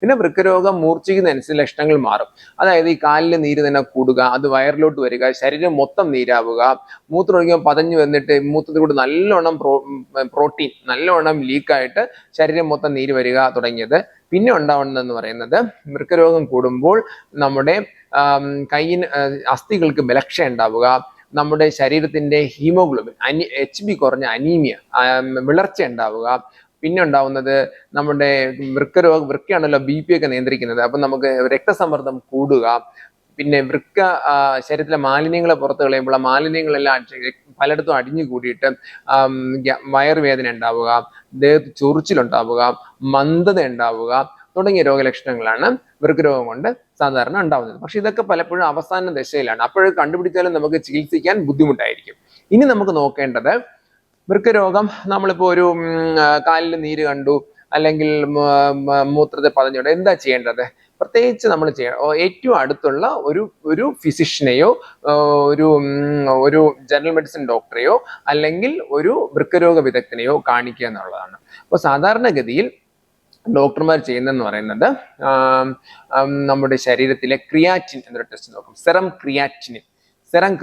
പിന്നെ വൃക്കരോഗം മൂർച്ഛിക്കുന്നതനുസരിച്ച് ലക്ഷണങ്ങൾ മാറും. അതായത് ഈ കാലിലെ നീര് തന്നെ കൂടുക, അത് വയറിലോട്ട് വരിക, ശരീരം മൊത്തം നീരാവുക, മൂത്രമൊഴിക്കുമ്പോൾ പതഞ്ഞു വന്നിട്ട് മൂത്രത്തിലൂടെ നല്ലോണം പ്രോട്ടീൻ നല്ലോണം ലീക്കായിട്ട് ശരീരം മൊത്തം നീര് വരിക തുടങ്ങിയത്. പിന്നെ ഉണ്ടാവുന്നതെന്ന് പറയുന്നത് വൃക്കരോഗം കൂടുമ്പോൾ നമ്മുടെ കൈയിന് അസ്ഥികൾക്ക് ബലക്ഷ ഉണ്ടാവുക, നമ്മുടെ ശരീരത്തിന്റെ ഹീമോഗ്ലോബിൻ HB കുറഞ്ഞ അനീമിയ വിളർച്ച ഉണ്ടാവുക. പിന്നെ ഉണ്ടാവുന്നത് നമ്മുടെ വൃക്കയാണല്ലോ BP ഒക്കെ നിയന്ത്രിക്കുന്നത്. അപ്പൊ നമുക്ക് രക്തസമ്മർദ്ദം കൂടുക. പിന്നെ ശരീരത്തിലെ മാലിന്യങ്ങളെ പുറത്തു കളയുമ്പോൾ ആ മാലിന്യങ്ങളെല്ലാം പലയിടത്തും അടിഞ്ഞു കൂടിയിട്ട് വയറുവേദന ഉണ്ടാവുക, ദേഹത്ത് ചൊറിച്ചിലുണ്ടാവുക, മന്ദത ഉണ്ടാവുക തുടങ്ങിയ രോഗലക്ഷണങ്ങളാണ് വൃക്കരോഗം കൊണ്ട് സാധാരണ ഉണ്ടാവുന്നത്. പക്ഷെ ഇതൊക്കെ പലപ്പോഴും അവസാന ദശയിലാണ്. അപ്പോഴത് കണ്ടുപിടിച്ചാലും നമുക്ക് ചികിത്സിക്കാൻ ബുദ്ധിമുട്ടായിരിക്കും. ഇനി നമുക്ക് നോക്കേണ്ടത് വൃക്കരോഗം നമ്മളിപ്പോ ഒരു കാലിൽ നീര് കണ്ടു, അല്ലെങ്കിൽ മൂത്രത്തെ പതഞ്ഞുകൊണ്ട് എന്താ ചെയ്യേണ്ടത്? പ്രത്യേകിച്ച് നമ്മൾ ഏറ്റവും അടുത്തുള്ള ഒരു ഫിസിഷ്യനെയോ ഒരു ജനറൽ മെഡിസിൻ ഡോക്ടറെയോ അല്ലെങ്കിൽ ഒരു വൃക്കരോഗ വിദഗ്ധനെയോ കാണിക്കുക എന്നുള്ളതാണ്. അപ്പോൾ സാധാരണഗതിയിൽ ഡോക്ടർമാർ ചെയ്യുന്നതെന്ന് പറയുന്നത് നമ്മുടെ ശരീരത്തിലെ ക്രിയാറ്റിൻ എന്നൊരു ടെസ്റ്റ് നോക്കും. സെറം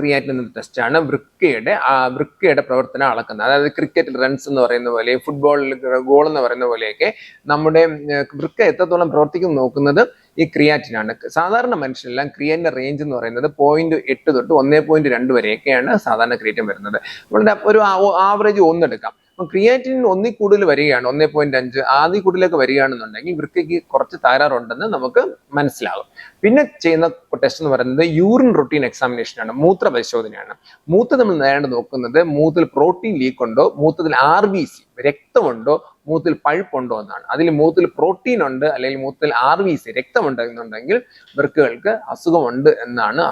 ക്രിയാറ്റിൻ എന്ന ടെസ്റ്റാണ് വൃക്കയുടെ പ്രവർത്തനം അളക്കുന്നത്. അതായത് ക്രിക്കറ്റിൽ റൺസ് എന്ന് പറയുന്ന പോലെ, ഫുട്ബോളിൽ ഗോൾ എന്ന് പറയുന്ന പോലെയൊക്കെ നമ്മുടെ വൃക്ക എത്രത്തോളം പ്രവർത്തിക്കുന്നു നോക്കുന്നത് ഈ ക്രിയാറ്റിനാണ്. സാധാരണ മനുഷ്യരെല്ലാം ക്രിയാറ്റിന്റെ റേഞ്ച് എന്ന് പറയുന്നത് 0.8 തൊട്ട് 1.2 വരെയൊക്കെയാണ് സാധാരണ ക്രിയാറ്റിൻ വരുന്നത്. ഒരു ആവറേജ് 1 എടുക്കാം. അപ്പൊ ക്രിയാറ്റിൻ 1ൽ കൂടുതൽ വരികയാണ്, 1.5 ആദ്യ കൂടുതലൊക്കെ വരികയാണെന്നുണ്ടെങ്കിൽ വൃക്കയ്ക്ക് കുറച്ച് തകരാറുണ്ടെന്ന് നമുക്ക് മനസ്സിലാകും. പിന്നെ ചെയ്യുന്ന ടെസ്റ്റ് എന്ന് പറയുന്നത് യൂറിൻ റൊട്ടീൻ എക്സാമിനേഷൻ ആണ്, മൂത്ര പരിശോധനയാണ്. മൂത്ത് നമ്മൾ നേരിട്ട് നോക്കുന്നത് മൂത്തിൽ പ്രോട്ടീൻ ലീക്ക് ഉണ്ടോ, മൂത്രത്തിൽ RBC രക്തമുണ്ടോ, മൂത്തിൽ പഴുപ്പുണ്ടോ എന്നാണ്. അതിൽ മൂത്തിൽ പ്രോട്ടീൻ ഉണ്ട് അല്ലെങ്കിൽ മൂത്തിൽ RBC രക്തമുണ്ടെന്നുണ്ടെങ്കിൽ വൃക്കകൾക്ക് അസുഖമുണ്ട് എന്നാണ്